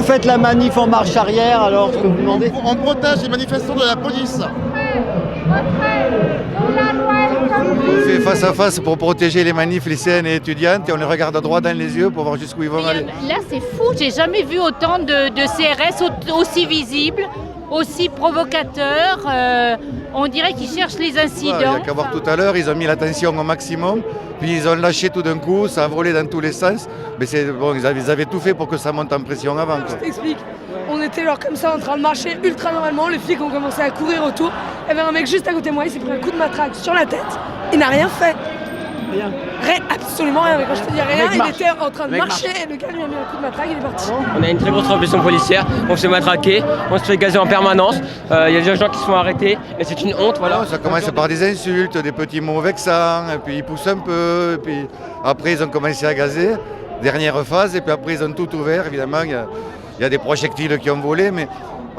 faites la manif en marche arrière alors ce que vous demandez? On protège les manifestants de la police. On fait face à face pour protéger les manifs lycéennes et étudiantes et on les regarde droit dans les yeux pour voir jusqu'où ils vont aller. Là, c'est fou, j'ai jamais vu autant de CRS aussi visibles, aussi provocateurs. On dirait qu'ils cherchent les incidents. Il n'y a qu'à voir tout à l'heure, ils ont mis la tension au maximum, puis ils ont lâché tout d'un coup, ça a volé dans tous les sens. Mais bon, ils avaient tout fait pour que ça monte en pression avant. Je t'explique. On était genre comme ça en train de marcher ultra normalement, les flics ont commencé à courir autour. Il y avait un mec juste à côté de moi, il s'est pris un coup de matraque sur la tête. Il n'a rien fait. Rien. Absolument rien, mais quand je te dis rien, il était en train de marcher et le gars lui a mis un coup de matraque, il est parti. On a une très grosse répression policière, on se fait matraquer, on se fait gazer en permanence, il y a des gens qui se font arrêter et c'est une honte. Voilà. Ça commence par des insultes, des petits mots vexants, et puis ils poussent un peu, et puis après ils ont commencé à gazer, dernière phase, et puis après ils ont tout ouvert, évidemment, il y a des projectiles qui ont volé, mais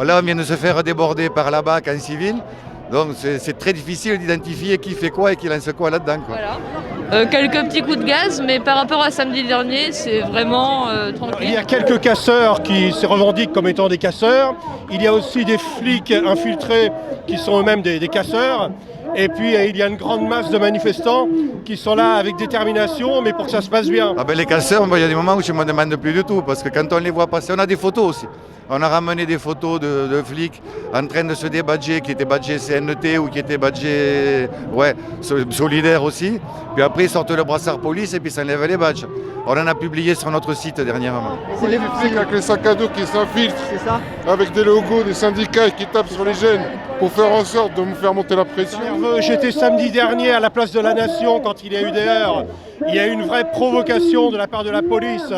là on vient de se faire déborder par la BAC en civil, donc c'est très difficile d'identifier qui fait quoi et qui lance quoi là-dedans. Voilà. Quelques petits coups de gaz, mais par rapport à samedi dernier, c'est vraiment tranquille. Il y a quelques casseurs qui se revendiquent comme étant des casseurs. Il y a aussi des flics infiltrés qui sont eux-mêmes des casseurs. Et puis il y a une grande masse de manifestants qui sont là avec détermination, mais pour que ça se passe bien. Les casseurs, il y a des moments où je ne me demande plus du tout, parce que quand on les voit passer, on a des photos aussi. On a ramené des photos de flics en train de se débadger, qui étaient badgés CNT ou qui étaient badgés solidaires aussi. Puis après, ils sortent le brassard police et puis ils s'enlèvent les badges. On en a publié sur notre site dernièrement. C'est les flics avec les sacs à dos qui s'infiltrent, C'est ça? avec des logos des syndicats qui tapent sur les jeunes pour faire en sorte de me faire monter la pression. J'étais samedi dernier à la place de la Nation quand il y a eu des heurts. Il y a eu une vraie provocation de la part de la police.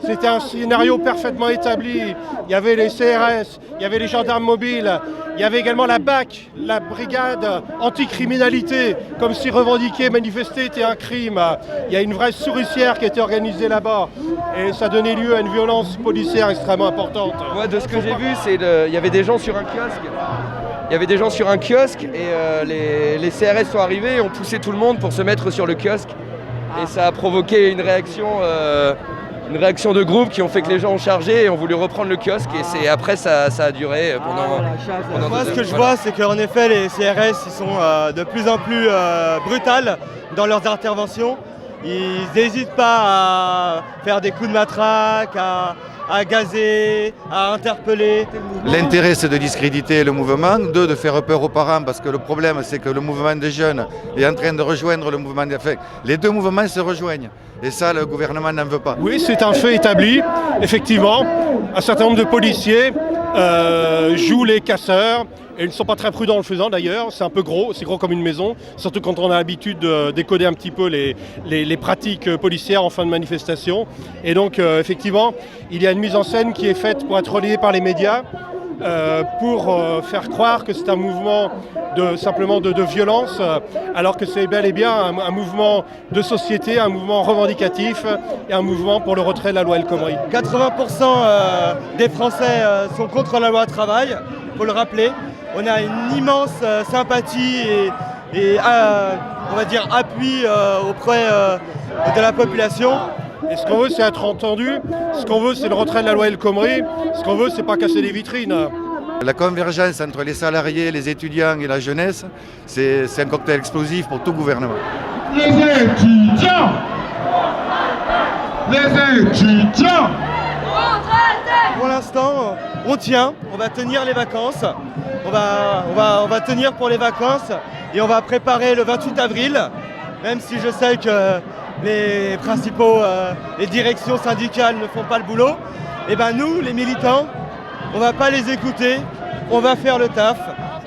C'était un scénario parfaitement établi. Il y avait les CRS, il y avait les gendarmes mobiles, il y avait également la BAC, la brigade anticriminalité, comme si revendiquer, manifester était un crime. Il y a une vraie souricière qui a été organisée là-bas et ça donnait lieu à une violence policière extrêmement importante. Moi, de ce que j'ai vu, il y avait des gens sur un kiosque. Il y avait des gens sur un kiosque et les CRS sont arrivés et ont poussé tout le monde pour se mettre sur le kiosque. Et ça a provoqué une réaction de groupe qui ont fait que les gens ont chargé et ont voulu reprendre le kiosque. Et après, ça a duré pendant Moi, ce que je vois, c'est qu'en effet, les CRS ils sont de plus en plus brutales dans leurs interventions. Ils n'hésitent pas à faire des coups de matraque, à gazer, à interpeller. L'intérêt, c'est de discréditer le mouvement, de faire peur aux parents, parce que le problème, c'est que le mouvement des jeunes est en train de rejoindre le mouvement des... Enfin, les deux mouvements se rejoignent. Et ça, le gouvernement n'en veut pas. Oui, c'est un fait établi. Effectivement, un certain nombre de policiers jouent les casseurs. Et ils ne sont pas très prudents en le faisant d'ailleurs, c'est un peu gros, c'est gros comme une maison, surtout quand on a l'habitude de décoder un petit peu les pratiques policières en fin de manifestation. Et donc effectivement, il y a une mise en scène qui est faite pour être relayée par les médias, pour faire croire que c'est un mouvement simplement de violence, alors que c'est bel et bien un mouvement de société, un mouvement revendicatif et un mouvement pour le retrait de la loi El Khomri. 80% des Français sont contre la loi travail, il faut le rappeler. On a une immense sympathie et on va dire appui auprès de la population. Et ce qu'on veut, c'est être entendu. Ce qu'on veut, c'est le retrait de la loi El Khomri. Ce qu'on veut, c'est pas casser les vitrines. La convergence entre les salariés, les étudiants et la jeunesse, c'est un cocktail explosif pour tout gouvernement. Les étudiants! Les étudiants! Pour l'instant, on tient, on va tenir les vacances. On va tenir pour les vacances et on va préparer le 28 avril, même si je sais que les les directions syndicales ne font pas le boulot. Et ben nous, les militants, on va pas les écouter, on va faire le taf,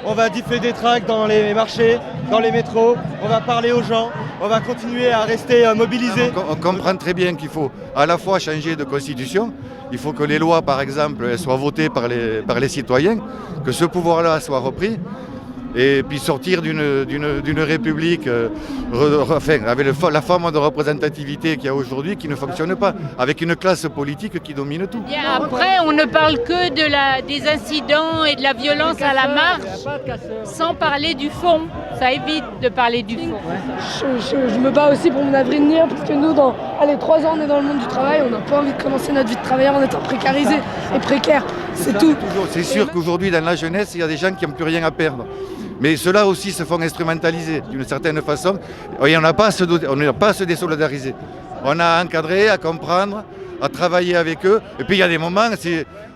on va diffuser des tracts dans les marchés, dans les métros, on va parler aux gens, on va continuer à rester mobilisés. On comprend très bien qu'il faut à la fois changer de constitution, il faut que les lois, par exemple, soient votées par les citoyens, que ce pouvoir-là soit repris, et puis sortir d'une république avec la forme de représentativité qu'il y a aujourd'hui qui ne fonctionne pas, avec une classe politique qui domine tout. Et après, on ne parle que des incidents et de la violence à la marche, sans parler du fond. Ça évite de parler du fond. Je me bats aussi pour mon avenir, parce que nous, dans allez, 3 ans on est dans le monde du travail, on n'a pas envie de commencer notre vie de travailleur en étant précarisé et précaire, c'est tout. C'est sûr qu'aujourd'hui, dans la jeunesse, il y a des gens qui n'ont plus rien à perdre. Mais ceux-là aussi se font instrumentaliser d'une certaine façon. Et on n'a pas à se désolidariser. On a à encadrer, à comprendre, à travailler avec eux. Et puis il y a des moments,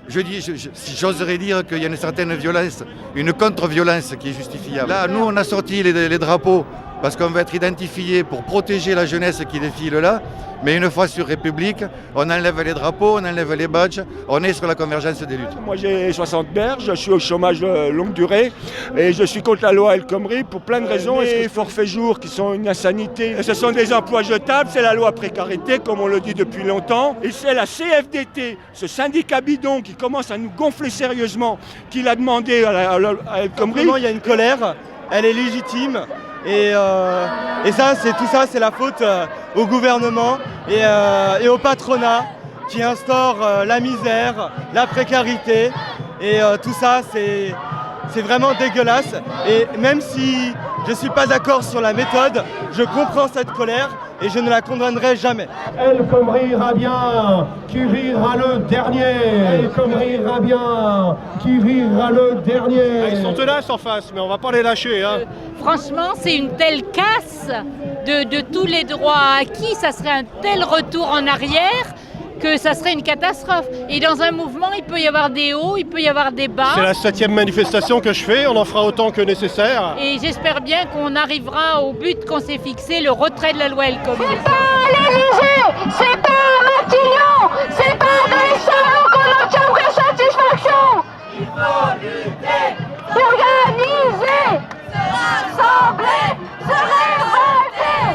j'oserais dire qu'il y a une certaine violence, une contre-violence qui est justifiable. Là, nous, on a sorti les drapeaux parce qu'on va être identifié pour protéger la jeunesse qui défile là. Mais une fois sur République, on enlève les drapeaux, on enlève les badges, on est sur la convergence des luttes. Moi j'ai 60 berges, je suis au chômage longue durée et je suis contre la loi El Khomri pour plein de raisons. Les forfaits jours qui sont une insanité, et ce sont des emplois jetables, c'est la loi précarité comme on le dit depuis longtemps. Et c'est la CFDT, ce syndicat bidon qui commence à nous gonfler sérieusement, qui l'a demandé à El Khomri. Il y a une colère, elle est légitime. Et ça, c'est la faute au gouvernement et au patronat qui instaure la misère, la précarité. Et tout ça, c'est vraiment dégueulasse. Et même si je ne suis pas d'accord sur la méthode, je comprends cette colère et je ne la condamnerai jamais. El Khomri ira bien, qui rira le dernier. El Khomri ira bien, qui rira le dernier. Ils sont tenaces en face, mais on va pas les lâcher. Hein. Franchement, c'est une telle casse de tous les droits acquis, ça serait un tel retour en arrière que ça serait une catastrophe. Et dans un mouvement, il peut y avoir des hauts, il peut y avoir des bas. C'est la 7e manifestation que je fais, on en fera autant que nécessaire. Et j'espère bien qu'on arrivera au but qu'on s'est fixé, le retrait de la loi El Khomri. C'est pas à l'Élysée, c'est pas à Matignon, c'est pas dans les salons qu'on obtiendrait satisfaction. Il faut lutter, s'organiser, se rassembler, se révolter.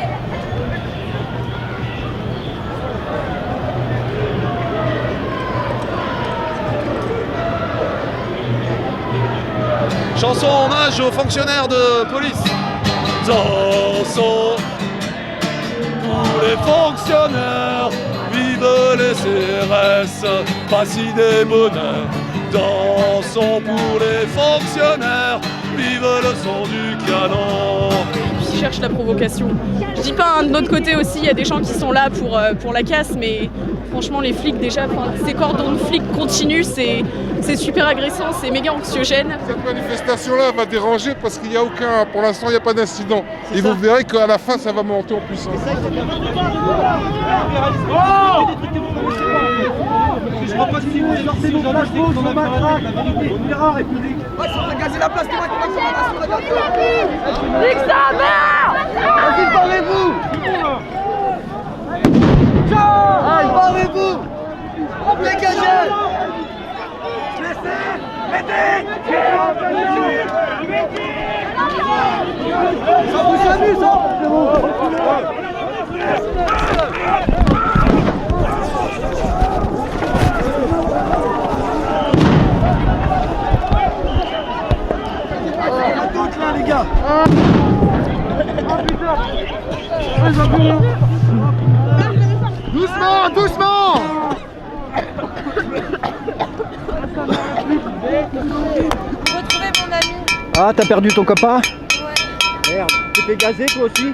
Chanson hommage aux fonctionnaires de police. Dansons pour les fonctionnaires, vive les CRS, Passy des bonheurs. Dansons pour les fonctionnaires, vive le son du canon. Qui cherche la provocation. Je dis pas, de notre côté aussi, il y a des gens qui sont là pour la casse, mais franchement les flics déjà, ces cordons de flics continus, c'est super agressant, c'est méga anxiogène. Cette manifestation-là va déranger parce qu'il n'y a pour l'instant il n'y a pas d'incident. Et vous verrez qu'à la fin ça va monter en puissance. Je crois pas que si vous sortez nos drapeaux, on matraque, on ira République. Ouais, on va gazer la place, Nique sa mère! Vas-y, parlez-vous! Allez, parlez-vous! Dégagez! Ça vous amuse, hein? Les gars. Doucement, doucement. Retrouvez mon ami. Ah, t'as perdu ton copain? Ouais. Merde, t'es fait gazer toi aussi?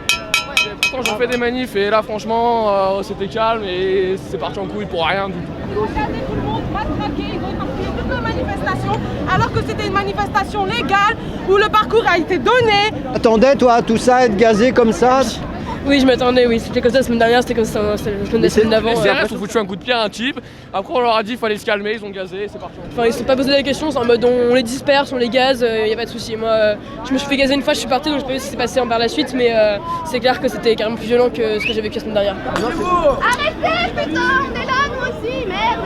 Pourtant j'en fais des manifs et là franchement c'était calme et c'est parti en couille pour rien du tout. Regardez tout le monde matraqué, ils ont éparpillé toute la manifestation alors que c'était une manifestation légale où le parcours a été donné. Attendais toi à tout ça, être gazé comme ça? Oui, je m'attendais, oui. C'était comme ça la semaine dernière, c'était comme ça la semaine d'avant. Les CRS ont foutu un coup de pied à un type, après on leur a dit qu'il fallait se calmer, ils ont gazé et c'est parti. Enfin, ils se sont pas posé la question, c'est en mode on les disperse, on les gaze, y a pas de souci. Moi, je me suis fait gazer une fois, je suis partie, donc je sais pas ce qui s'est passé par la suite, mais c'est clair que c'était carrément plus violent que ce que j'ai vécu la semaine dernière. Arrêtez, putain, on est là nous aussi, merde!